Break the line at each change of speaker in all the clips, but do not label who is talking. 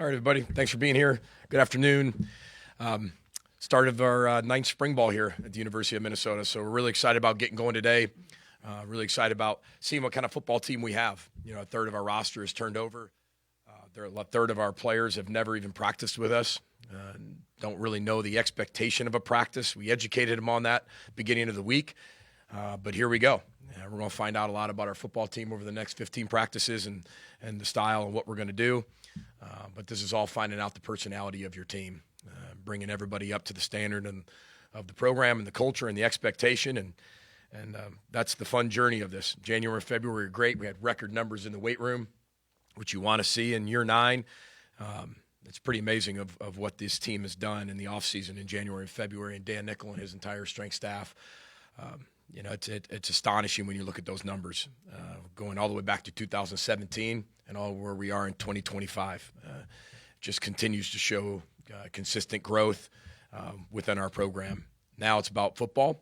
All right, everybody. Thanks for being here. Good afternoon. Start of our ninth spring ball here at the University of Minnesota. So we're really excited about getting going today. Really excited about seeing what kind of football team we have. You know, a third of our roster is turned over. A third of our players have never even practiced with us. Don't really know the expectation of a practice. We educated them on that beginning of the week. But here we go. We're going to find out a lot about our football team over the next 15 practices and the style and what we're going to do. But this is all finding out the personality of your team, bringing everybody up to the standard of the program and the culture and the expectation. And that's the fun journey of this. January and February are great. We had record numbers in the weight room, which you want to see in year 9. It's pretty amazing of what this team has done in the offseason in January and February, and Dan Nickel and his entire strength staff. You know, it's astonishing when you look at those numbers, going all the way back to 2017 and all where we are in 2025. Just continues to show consistent growth within our program. Now it's about football,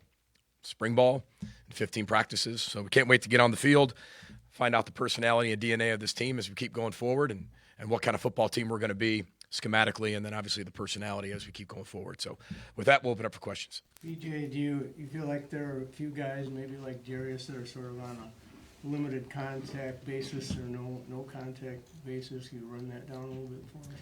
spring ball, and 15 practices. So we can't wait to get on the field, find out the personality and DNA of this team as we keep going forward, and what kind of football team we're going to be schematically, and then obviously the personality as we keep going forward. So with that, we'll open up for questions.
BJ, do you feel like there are a few guys, maybe like Darius, that are sort of on a limited contact basis or no contact basis? Can you run that down a little bit for me?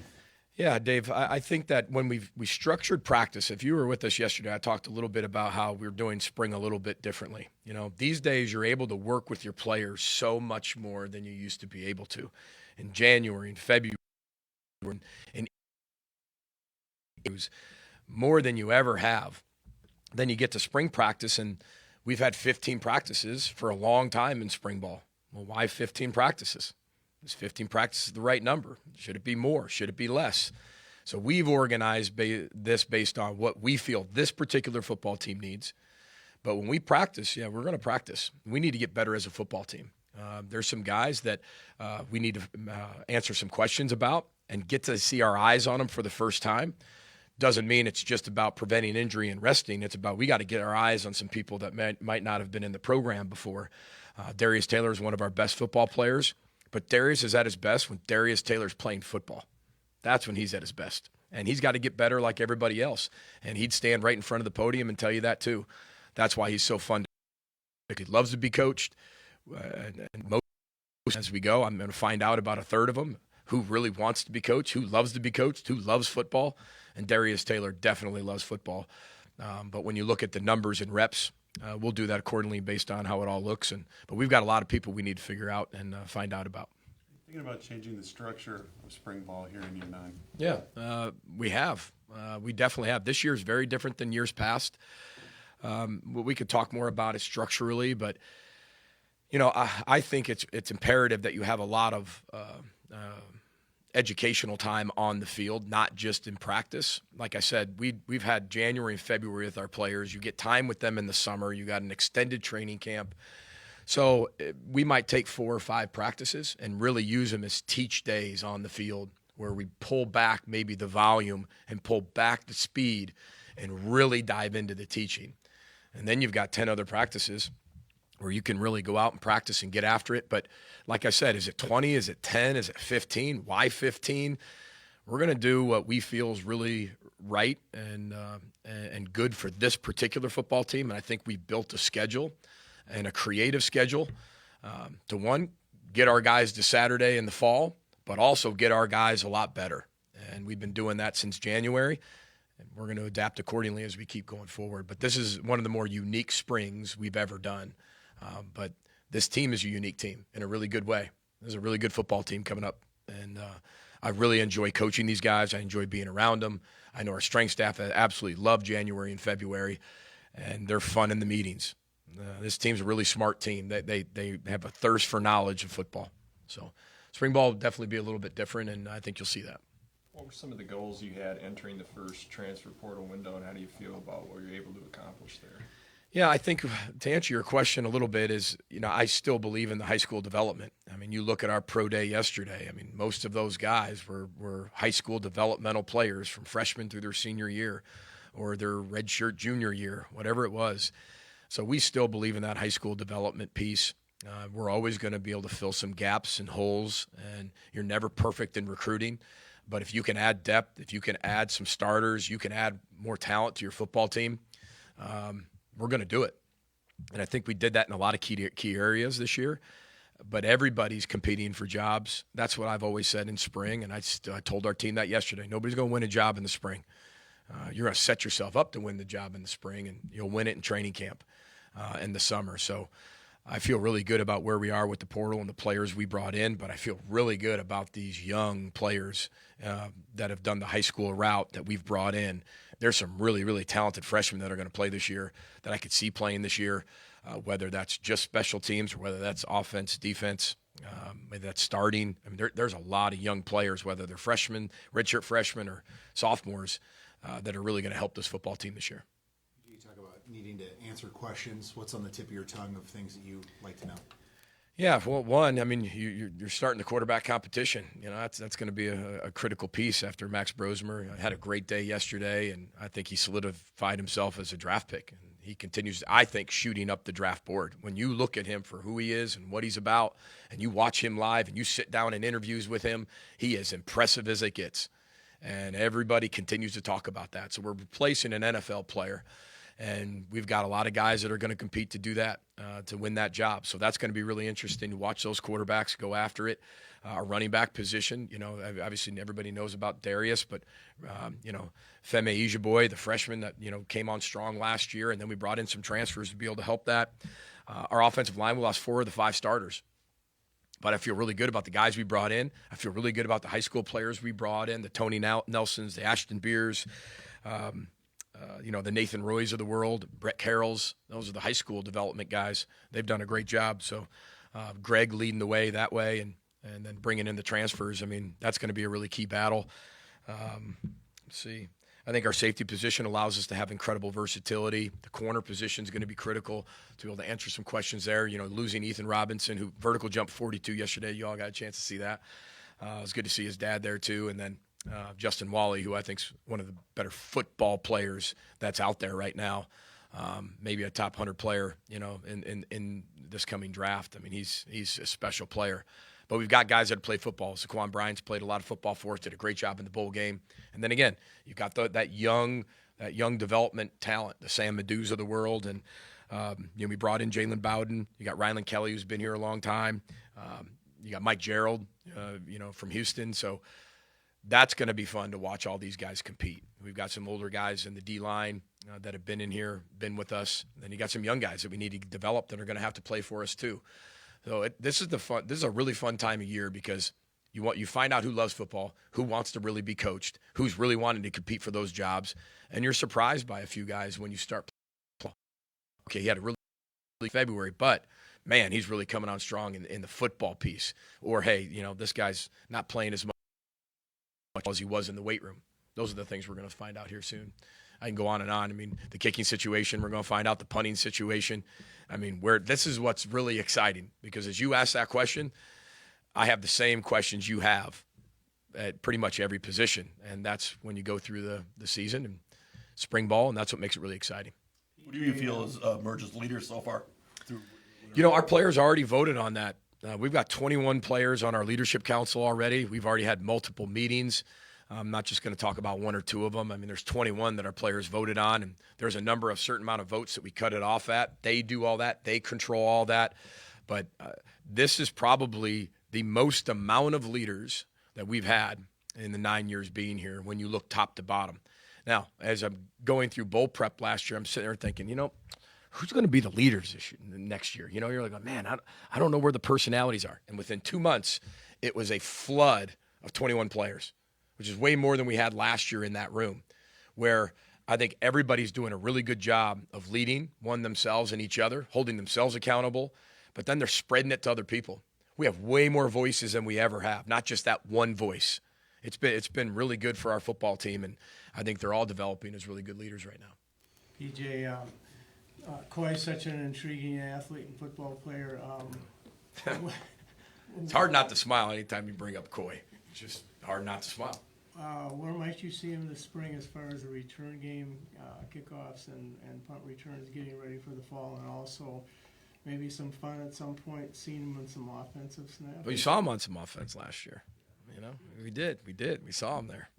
Yeah, Dave, I think that when we structured practice, if you were with us yesterday, I talked a little bit about how we're doing spring a little bit differently. You know, these days you're able to work with your players so much more than you used to be able to. In January and February, and it was more than you ever have. Then you get to spring practice, and we've had 15 practices for a long time in spring ball. Well, why 15 practices? Is 15 practices the right number? Should it be more? Should it be less? So we've organized this based on what we feel this particular football team needs. But when we practice, we're going to practice. We need to get better as a football team. There's some guys that we need to answer some questions about and get to see our eyes on them for the first time. Doesn't mean it's just about preventing injury and resting. It's about we got to get our eyes on some people that might not have been in the program before. Darius Taylor is one of our best football players, but Darius is at his best when Darius Taylor's playing football. That's when he's at his best. And he's got to get better like everybody else. And he'd stand right in front of the podium and tell you that too. That's why he's so fun. He loves to be coached. And most as we go, I'm going to find out about a third of them who really wants to be coached, who loves to be coached, who loves football. And Darius Taylor definitely loves football. But when you look at the numbers and reps, we'll do that accordingly based on how it all looks. But we've got a lot of people we need to figure out and find out about.
Thinking about changing the structure of spring ball here in year 9.
Yeah, we have. We definitely have. This year is very different than years past. What we could talk more about is structurally, but you know, I think it's imperative that you have a lot of educational time on the field, not just in practice. Like I said, we've had January and February with our players. You get time with them in the summer. You got an extended training camp. So we might take 4 or 5 practices and really use them as teach days on the field where we pull back maybe the volume and pull back the speed and really dive into the teaching. And then you've got 10 other practices where you can really go out and practice and get after it. But like I said, is it 20? Is it 10? Is it 15? Why 15? We're going to do what we feel is really right and good for this particular football team. And I think we built a schedule and a creative schedule to, one, get our guys to Saturday in the fall, but also get our guys a lot better. And we've been doing that since January. And we're going to adapt accordingly as we keep going forward. But this is one of the more unique springs we've ever done. But this team is a unique team in a really good way. There's a really good football team coming up. And I really enjoy coaching these guys. I enjoy being around them. I know our strength staff absolutely love January and February, and they're fun in the meetings. This team's a really smart team. They have a thirst for knowledge of football. So spring ball will definitely be a little bit different, and I think you'll see that.
What were some of the goals you had entering the first transfer portal window, and how do you feel about what you're able to accomplish there?
Yeah, I think to answer your question a little bit is, you know, I still believe in the high school development. I mean, you look at our pro day yesterday. I mean, most of those guys were high school developmental players from freshman through their senior year or their redshirt junior year, whatever it was. So we still believe in that high school development piece. We're always going to be able to fill some gaps and holes, and you're never perfect in recruiting. But if you can add depth, if you can add some starters, you can add more talent to your football team, we're going to do it. And I think we did that in a lot of key areas this year. But everybody's competing for jobs. That's what I've always said in spring, and I told our team that yesterday. Nobody's going to win a job in the spring. You're going to set yourself up to win the job in the spring, and you'll win it in training camp in the summer. So I feel really good about where we are with the portal and the players we brought in, but I feel really good about these young players that have done the high school route that we've brought in. There's some really, really talented freshmen that are going to play this year that I could see playing this year. Whether that's just special teams or whether that's offense, defense, whether that's starting. I mean, there's a lot of young players, whether they're freshmen, redshirt freshmen, or sophomores, that are really going to help this football team this year.
You talk about needing to answer questions. What's on the tip of your tongue of things that you like to know?
Yeah, well, one, I mean, you're starting the quarterback competition. You know, that's going to be a critical piece after Max Brosmer had a great day yesterday, and I think he solidified himself as a draft pick. And he continues, I think, shooting up the draft board. When you look at him for who he is and what he's about, and you watch him live and you sit down in interviews with him, he is impressive as it gets. And everybody continues to talk about that. So we're replacing an NFL player. And we've got a lot of guys that are going to compete to do that, to win that job. So that's going to be really interesting to watch those quarterbacks go after it. Our running back position, you know, obviously everybody knows about Darius, but, you know, Femi Ijiboy, the freshman that, you know, came on strong last year, and then we brought in some transfers to be able to help that. Our offensive line, we lost 4 of the 5 starters. But I feel really good about the guys we brought in. I feel really good about the high school players we brought in, the Tony Nelsons, the Ashton Beers, you know, the Nathan Roys of the world, Brett Carrolls. Those are the high school development guys. They've done a great job. So Greg leading the way that way and then bringing in the transfers. I mean, that's going to be a really key battle. Let's see. I think our safety position allows us to have incredible versatility. The corner position is going to be critical to be able to answer some questions there. You know, losing Ethan Robinson, who vertical jumped 42 yesterday. You all got a chance to see that. It was good to see his dad there too. And then Justin Wally, who I think is one of the better football players that's out there right now. Maybe a top 100 player, you know, in this coming draft. I mean, he's a special player. But we've got guys that play football. Saquon Bryant's played a lot of football for us, did a great job in the bowl game. And then again, you've got that young development talent, the Sam Madus of the world. And, you know, we brought in Jalen Bowden. You got Rylan Kelly, who's been here a long time. You got Mike Gerald, you know, from Houston. So that's going to be fun to watch all these guys compete. We've got some older guys in the D-line that have been in here, been with us. Then you got some young guys that we need to develop that are going to have to play for us too. So this is a really fun time of year because you find out who loves football, who wants to really be coached, who's really wanting to compete for those jobs, and you're surprised by a few guys when you start playing. Okay, he had a really February, but man, he's really coming on strong in the football piece. Or hey, you know, this guy's not playing as much as he was in the weight room. Those are the things we're going to find out here soon. I can go on and on. I mean, the kicking situation, we're going to find out the punting situation. I mean, this is what's really exciting because as you ask that question, I have the same questions you have at pretty much every position. And that's when you go through the season and spring ball, and that's what makes it really exciting.
Who do you feel is Merge's leader so far?
You know, our players already voted on that. We've got 21 players on our leadership council already. We've already had multiple meetings. I'm not just going to talk about 1 or 2 of them. I mean, there's 21 that our players voted on, and there's a number of certain amount of votes that we cut it off at. They do all that. They control all that. But this is probably the most amount of leaders that we've had in the 9 years being here when you look top to bottom. Now, as I'm going through bowl prep last year, I'm sitting there thinking, you know, who's going to be the leaders next year? You know, you're like, man, I don't know where the personalities are. And within 2 months, it was a flood of 21 players, which is way more than we had last year in that room, where I think everybody's doing a really good job of leading one themselves and each other, holding themselves accountable, but then they're spreading it to other people. We have way more voices than we ever have, not just that one voice. It's been really good for our football team, and I think they're all developing as really good leaders right now.
PJ, Koi is such an intriguing athlete and football player.
It's hard not to smile anytime you bring up Koi. It's just hard not to smile.
Where might you see him this spring as far as the return game, kickoffs and punt returns, getting ready for the fall, and also maybe some fun at some point seeing him in some offensive snaps?
Well, you saw him on some offense last year. You know, we did. We saw him there.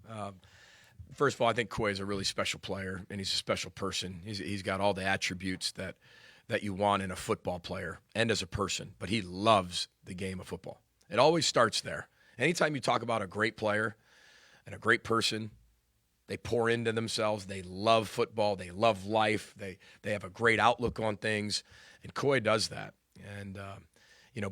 First of all, I think Koi is a really special player, and he's a special person. He's got all the attributes that you want in a football player and as a person, but he loves the game of football. It always starts there. Anytime you talk about a great player and a great person, they pour into themselves. They love football. They love life. They have a great outlook on things, and Koi does that. And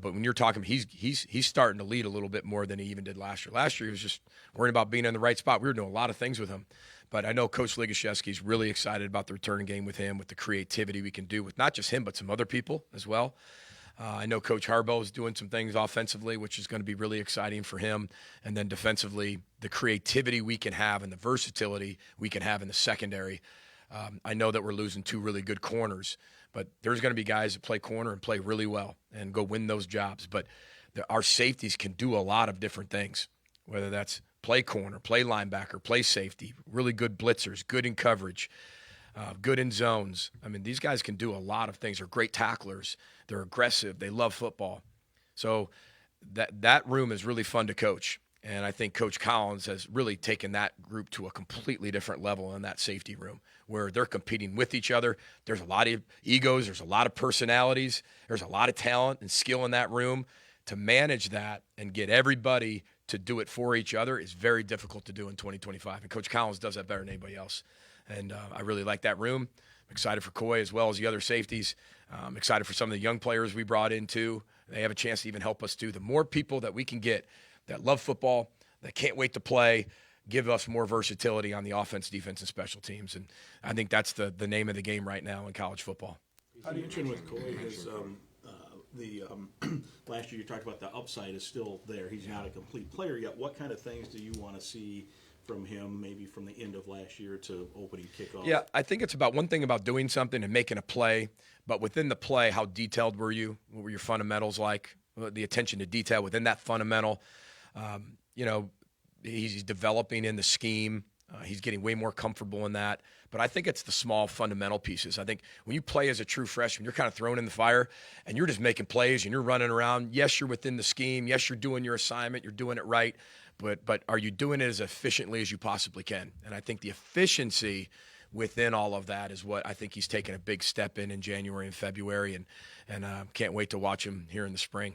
but when you're talking, he's starting to lead a little bit more than he even did last year. Last year he was just worrying about being in the right spot. We were doing a lot of things with him, but I know Coach Ligashevsky's really excited about the return game with him, with the creativity we can do with not just him but some other people as well. I know Coach Harbaugh is doing some things offensively, which is going to be really exciting for him. And then defensively, the creativity we can have and the versatility we can have in the secondary. I know that we're losing 2 really good corners, but there's going to be guys that play corner and play really well and go win those jobs. But our safeties can do a lot of different things, whether that's play corner, play linebacker, play safety, really good blitzers, good in coverage. Good in zones. I mean, these guys can do a lot of things. They're great tacklers. They're aggressive. They love football. So that room is really fun to coach. And I think Coach Collins has really taken that group to a completely different level in that safety room where they're competing with each other. There's a lot of egos. There's a lot of personalities. There's a lot of talent and skill in that room. To manage that and get everybody to do it for each other is very difficult to do in 2025. And Coach Collins does that better than anybody else. And I really like that room. I'm excited for Koi as well as the other safeties. I'm excited for some of the young players we brought in too. They have a chance to even help us too. The more people that we can get that love football, that can't wait to play, give us more versatility on the offense, defense, and special teams. And I think that's the name of the game right now in college football.
You mentioned with Koi, last year you talked about the upside is still there. He's not a complete player yet. What kind of things do you want to see from him, maybe from the end of last year to opening kickoff?
Yeah, I think it's about one thing about doing something and making a play, but within the play, how detailed were you? What were your fundamentals like? The attention to detail within that fundamental. He's developing in the scheme. He's getting way more comfortable in that. But I think it's the small fundamental pieces. I think when you play as a true freshman, you're kind of thrown in the fire and you're just making plays and you're running around. Yes, you're within the scheme. Yes, you're doing your assignment. You're doing it right. But are you doing it as efficiently as you possibly can? And I think the efficiency within all of that is what I think he's taken a big step in January and February, and can't wait to watch him here in the spring.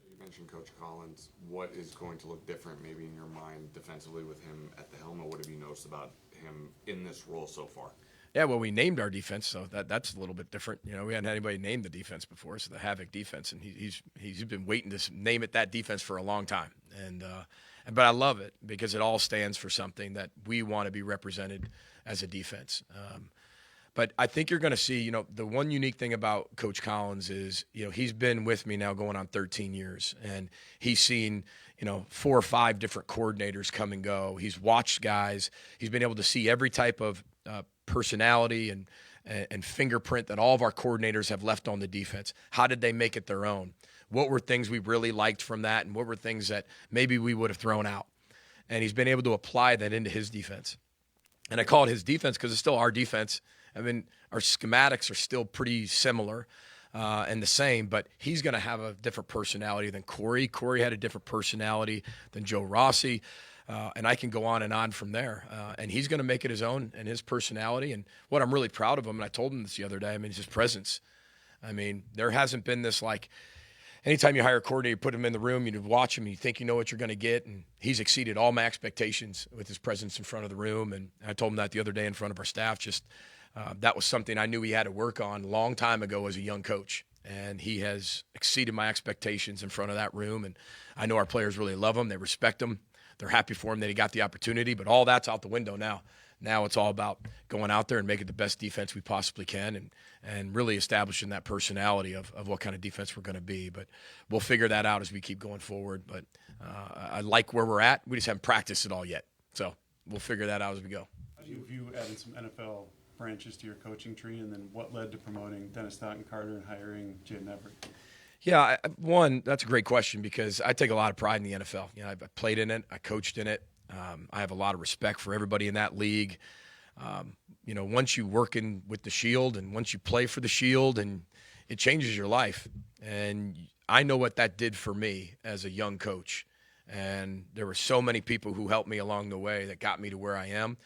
You mentioned Coach Collins. What is going to look different maybe in your mind defensively with him at the helm, or what have you noticed about him in this role so far?
Yeah, well, we named our defense, so that's a little bit different. We hadn't had anybody name the defense before, so the Havoc defense, and he's been waiting to name it that defense for a long time. But I love it because it all stands for something that we want to be represented as a defense. But I think you're going to see, the one unique thing about Coach Collins is, he's been with me now going on 13 years, and he's seen, 4 or 5 different coordinators come and go. He's watched guys. He's been able to see every type of personality and fingerprint that all of our coordinators have left on the defense. How did they make it their own? What were things we really liked from that, and what were things that maybe we would have thrown out? And he's been able to apply that into his defense. And I call it his defense because it's still our defense. I mean, our schematics are still pretty similar and the same, but he's going to have a different personality than Corey. Corey had a different personality than Joe Rossi, and I can go on and on from there. And he's going to make it his own and his personality. And what I'm really proud of him, and I told him this the other day, is his presence. I mean, there hasn't been this anytime you hire a coordinator, you put him in the room, you watch him, you think you know what you're going to get, and he's exceeded all my expectations with his presence in front of the room. And I told him that the other day in front of our staff. That was something I knew he had to work on a long time ago as a young coach, and he has exceeded my expectations in front of that room. And I know our players really love him. They respect him. They're happy for him that he got the opportunity, but all that's out the window now. Now it's all about going out there and making the best defense we possibly can and really establishing that personality of what kind of defense we're going to be. But we'll figure that out as we keep going forward. But I like where we're at. We just haven't practiced it all yet. So we'll figure that out as we go.
How do you view adding some NFL branches to your coaching tree, and then what led to promoting Dennis Thoughton-Carter and hiring Jim Everett?
Yeah, that's a great question because I take a lot of pride in the NFL. I played in it. I coached in it. I have a lot of respect for everybody in that league. Once you work with the Shield and once you play for the Shield, and it changes your life. And I know what that did for me as a young coach. And there were so many people who helped me along the way that got me to where I am,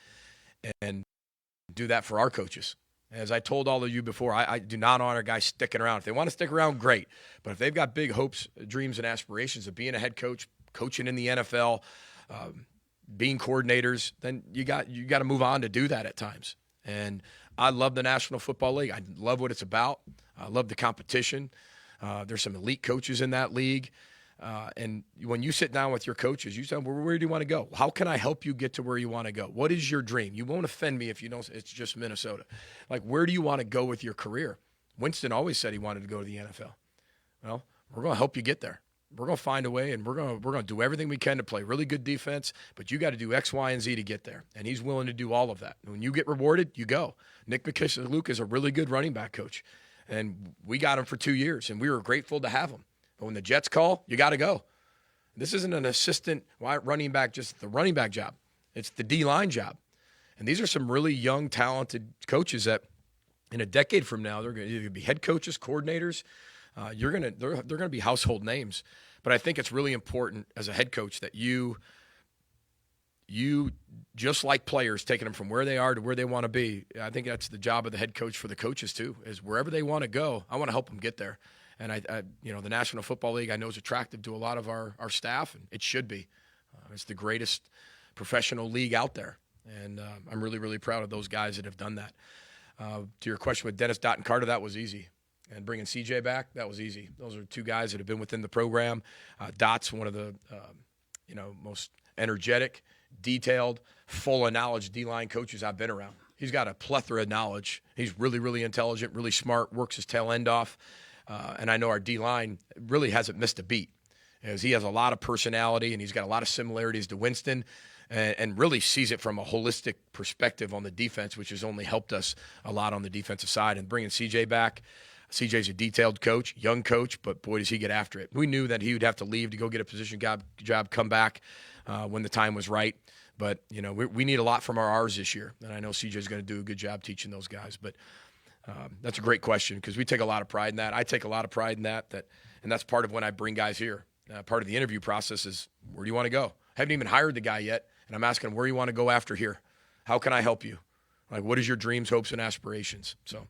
and do that for our coaches. As I told all of you before, I do not honor guys sticking around. If they want to stick around, great. But if they've got big hopes, dreams, and aspirations of being a head coach, coaching in the NFL, being coordinators, then you got to move on to do that at times. And I love the National Football League. I love what it's about. I love the competition. There's some elite coaches in that league. And when you sit down with your coaches, you say, well, where do you want to go? How can I help you get to where you want to go? What is your dream? You won't offend me if you don't. It's just Minnesota. Like, where do you want to go with your career? Winston always said he wanted to go to the NFL. Well, we're going to help you get there. We're going to find a way, and we're going to do everything we can to play really good defense, but you got to do X, Y, and Z to get there. And he's willing to do all of that. And when you get rewarded, you go. Nick McKissick-Luke is a really good running back coach, and we got him for 2 years, and we were grateful to have him. But when the Jets call, you got to go. This isn't an assistant running back, just the running back job. It's the D-line job. And these are some really young, talented coaches that in a decade from now, they're going to either be head coaches, coordinators. They're going to be household names. But I think it's really important as a head coach that you just like players, taking them from where they are to where they want to be. I think that's the job of the head coach for the coaches too, is wherever they want to go, I want to help them get there. And I the National Football League I know is attractive to a lot of our staff, and it should be. It's the greatest professional league out there, and I'm really, really proud of those guys that have done that. To your question with Dennis Dot and Carter, that was easy. And bringing CJ back, that was easy. Those are two guys that have been within the program. Dot's one of the most energetic, detailed, full of knowledge D-line coaches I've been around. He's got a plethora of knowledge. He's really, really intelligent, really smart, works his tail end off. And I know our D-line really hasn't missed a beat, as he has a lot of personality and he's got a lot of similarities to Winston, and really sees it from a holistic perspective on the defense, which has only helped us a lot on the defensive side. And bringing CJ back, CJ's a detailed coach, young coach, but boy, does he get after it. We knew that he would have to leave to go get a position job, come back when the time was right. But, we need a lot from our R's this year, and I know CJ's going to do a good job teaching those guys. But that's a great question, because we take a lot of pride in that. I take a lot of pride in that, and that's part of when I bring guys here. Part of the interview process is, where do you want to go? I haven't even hired the guy yet, and I'm asking him, where do you want to go after here? How can I help you? Like, what is your dreams, hopes, and aspirations? So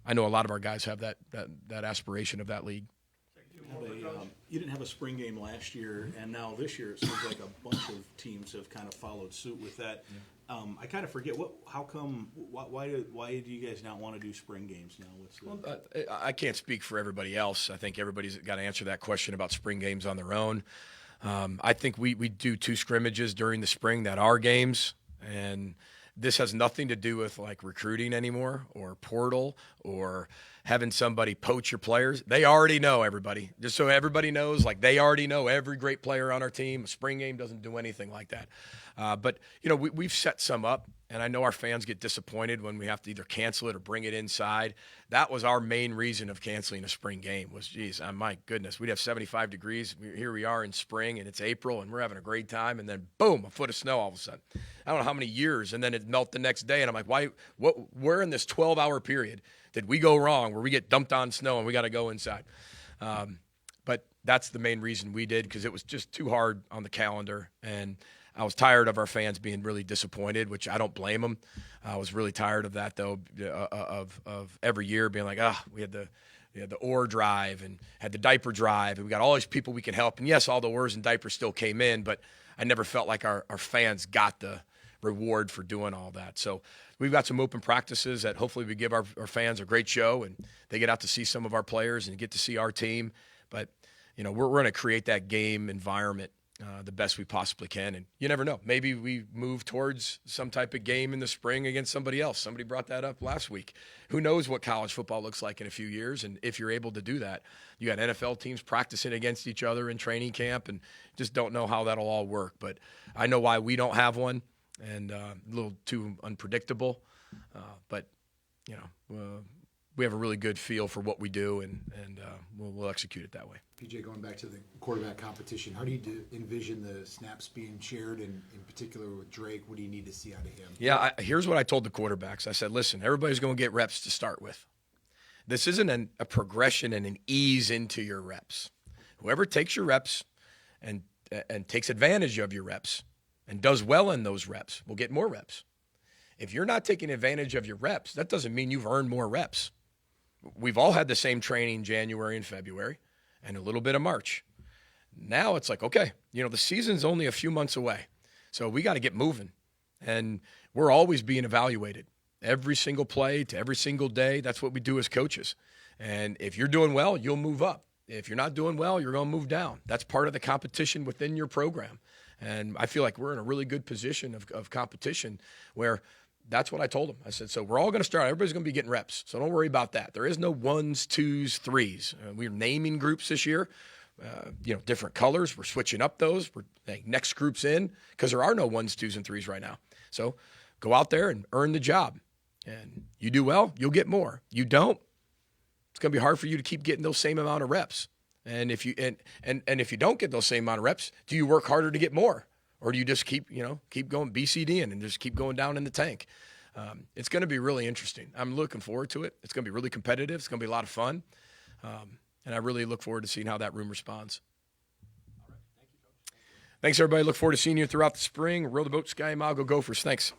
I know a lot of our guys have that aspiration of that league.
You didn't have a spring game last year, and now this year it seems like a bunch of teams have kind of followed suit with that. Yeah. I kind of forget why do you guys not want to do spring games now?
I can't speak for everybody else. I think everybody's got to answer that question about spring games on their own. I think we do 2 scrimmages during the spring that are games, and this has nothing to do with like recruiting anymore or portal or having somebody poach your players. They already know everybody. Just so everybody knows, like, they already know every great player on our team. A spring game doesn't do anything like that. But, we've set some up, and I know our fans get disappointed when we have to either cancel it or bring it inside. That was our main reason of canceling a spring game was, my goodness, we'd have 75 degrees. Here we are in spring, and it's April, and we're having a great time, and then, boom, a foot of snow all of a sudden. I don't know how many years, and then it melt the next day, and I'm like, where in this 12-hour period did we go wrong where we get dumped on snow and we got to go inside? But that's the main reason we did, because it was just too hard on the calendar, and I was tired of our fans being really disappointed, which I don't blame them. I was really tired of that, though, of every year being like, we had the oar drive and had the diaper drive, and we got all these people we can help. And yes, all the oars and diapers still came in, but I never felt like our fans got the reward for doing all that. So we've got some open practices that hopefully we give our fans a great show, and they get out to see some of our players and get to see our team. But, we're going to create that game environment the best we possibly can. And you never know. Maybe we move towards some type of game in the spring against somebody else. Somebody brought that up last week. Who knows what college football looks like in a few years? And if you're able to do that, you got NFL teams practicing against each other in training camp, and just don't know how that'll all work. But I know why we don't have one, and a little too unpredictable. But, we have a really good feel for what we do, and we'll execute it that way.
PJ, going back to the quarterback competition, how do you envision the snaps being shared, and in particular with Drake? What do you need to see out of him?
Yeah, here's what I told the quarterbacks. I said, listen, everybody's going to get reps to start with. This isn't a progression and an ease into your reps. Whoever takes your reps and and takes advantage of your reps and does well in those reps will get more reps. If you're not taking advantage of your reps, that doesn't mean you've earned more reps. We've all had the same training January and February and a little bit of March. Now it's like, okay, the season's only a few months away. So we got to get moving. And we're always being evaluated. Every single play to every single day, that's what we do as coaches. And if you're doing well, you'll move up. If you're not doing well, you're going to move down. That's part of the competition within your program. And I feel like we're in a really good position of competition where that's what I told them. I said, so we're all going to start. Everybody's going to be getting reps. So don't worry about that. There is no 1s, 2s, 3s. We're naming groups this year, different colors. We're switching up those. We're next groups in because there are no 1s, 2s, and 3s right now. So go out there and earn the job. And you do well, you'll get more. You don't, it's going to be hard for you to keep getting those same amount of reps. And if you and if you don't get those same amount of reps, do you work harder to get more? Or do you just keep going BCDing and just keep going down in the tank? It's going to be really interesting. I'm looking forward to it. It's going to be really competitive. It's going to be a lot of fun. And I really look forward to seeing how that room responds. Thanks, everybody. Look forward to seeing you throughout the spring. Row the boat, Sky Mile, go Gophers. Thanks.